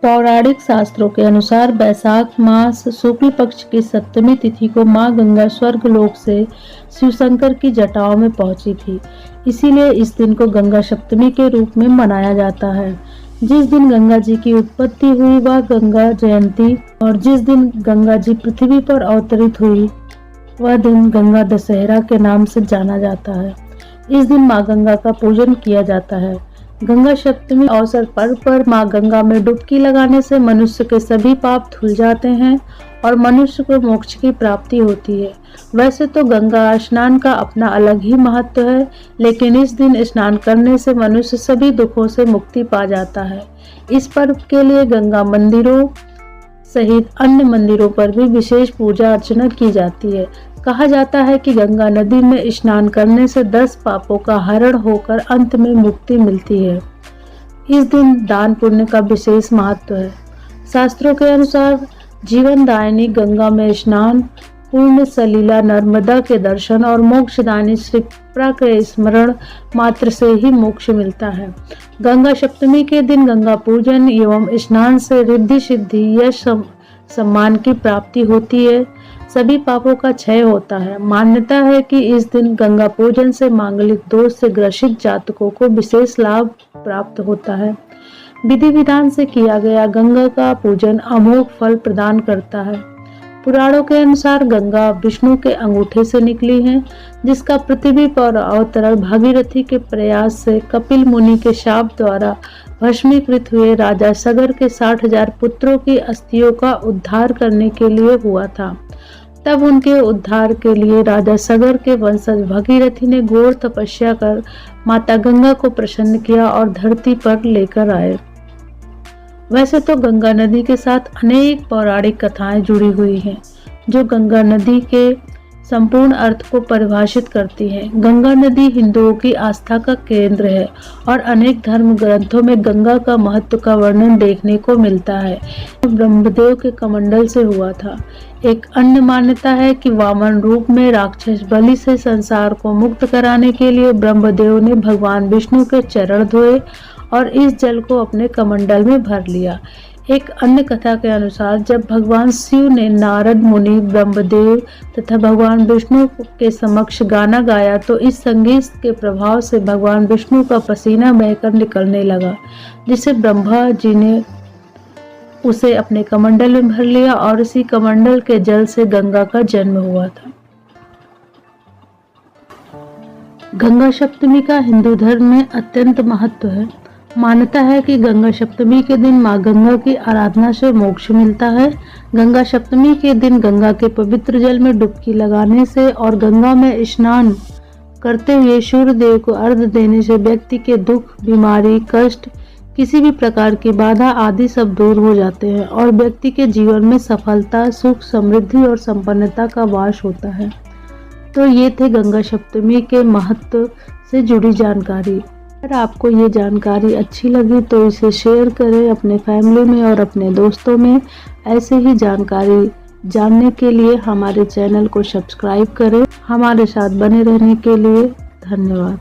पौराणिक शास्त्रों के अनुसार वैशाख मास शुक्ल पक्ष की सप्तमी तिथि को मां गंगा स्वर्ग लोक से शिव शंकर की जटाओं में पहुंची थी। इसीलिए इस दिन को गंगा सप्तमी के रूप में मनाया जाता है। जिस दिन गंगा जी की उत्पत्ति हुई वह गंगा जयंती और जिस दिन गंगा जी पृथ्वी पर अवतरित हुई वह दिन गंगा दशहरा के नाम से जाना जाता है। इस दिन मां गंगा का पूजन किया जाता है। गंगा सप्तमी अवसर पर्व पर मां गंगा में डुबकी लगाने से मनुष्य के सभी पाप धुल जाते हैं और मनुष्य को मोक्ष की प्राप्ति होती है। वैसे तो गंगा स्नान का अपना अलग ही महत्व है, लेकिन इस दिन स्नान करने से मनुष्य सभी दुखों से मुक्ति पा जाता है। इस पर्व के लिए गंगा मंदिरों सहित अन्य मंदिरों पर भी विशेष पूजा अर्चना की जाती है। कहा जाता है कि गंगा नदी में स्नान करने से 10 पापों का हरण होकर अंत में मुक्ति मिलती है। इस दिन दान पुण्य का विशेष महत्व है। शास्त्रों के अनुसार जीवनदायिनी गंगा में स्नान, पूर्ण सलीला नर्मदा के दर्शन और मोक्षदानी क्षिप्रा के स्मरण मात्र से ही मोक्ष मिलता है। गंगा सप्तमी के दिन गंगा पूजन एवं स्नान से रिद्धि सिद्धि यश सम्मान की प्राप्ति होती है, सभी पापों का क्षय होता है। मान्यता है कि इस दिन गंगा पूजन से मांगलिक दोष से ग्रसित जातकों को विशेष लाभ प्राप्त होता है। विधि विधान से किया गया गंगा का पूजन अमोघ फल प्रदान करता है। पुराणों के अनुसार गंगा विष्णु के अंगूठे से निकली है, जिसका पृथ्वी पर अवतरण भागीरथी के प्रयास से कपिल मुनि के शाप द्वारा भस्मीकृत हुए राजा सगर के 60,000 पुत्रों की अस्थियों का उद्धार करने के लिए हुआ था। तब उनके उद्धार के लिए राजा सगर के वंशज भगीरथी ने घोर तपस्या कर माता गंगा को प्रसन्न किया और धरती पर लेकर आए। वैसे तो गंगा नदी के साथ अनेक पौराणिक कथाएं जुड़ी हुई हैं, जो गंगा नदी के संपूर्ण अर्थ को परिभाषित करती हैं। गंगा नदी हिंदुओं की आस्था का केंद्र है और अनेक धर्म ग्रंथों में गंगा का महत्व का वर्णन देखने को मिलता है। ब्रह्मदेव के कमंडल से हुआ था। एक अन्य मान्यता है कि वामन रूप में राक्षस बलि से संसार को मुक्त कराने के लिए ब्रह्मदेव ने भगवान विष्णु के चरण धोए और इस जल को अपने कमंडल में भर लिया। एक अन्य कथा के अनुसार जब भगवान शिव ने नारद मुनि, ब्रह्मदेव तथा भगवान विष्णु के समक्ष गाना गाया तो इस संगीत के प्रभाव से भगवान विष्णु का पसीना बहकर निकलने लगा, जिसे ब्रह्मा जी ने उसे अपने कमंडल में भर लिया और इसी कमंडल के जल से गंगा का जन्म हुआ था। गंगा सप्तमी का हिंदू धर्म में अत्यंत महत्व है। मान्यता है कि गंगा सप्तमी के दिन मां गंगा की आराधना से मोक्ष मिलता है। गंगा सप्तमी के दिन गंगा के पवित्र जल में डुबकी लगाने से और गंगा में स्नान करते हुए सूर्य देव को अर्घ्य देने से व्यक्ति के दुख, बीमारी, कष्ट, किसी भी प्रकार की बाधा आदि सब दूर हो जाते हैं और व्यक्ति के जीवन में सफलता, सुख, समृद्धि और संपन्नता का वास होता है। तो ये थे गंगा सप्तमी के महत्व से जुड़ी जानकारी। अगर आपको ये जानकारी अच्छी लगी तो इसे शेयर करें अपने फैमिली में और अपने दोस्तों में। ऐसे ही जानकारी जानने के लिए हमारे चैनल को सब्सक्राइब करें। हमारे साथ बने रहने के लिए धन्यवाद।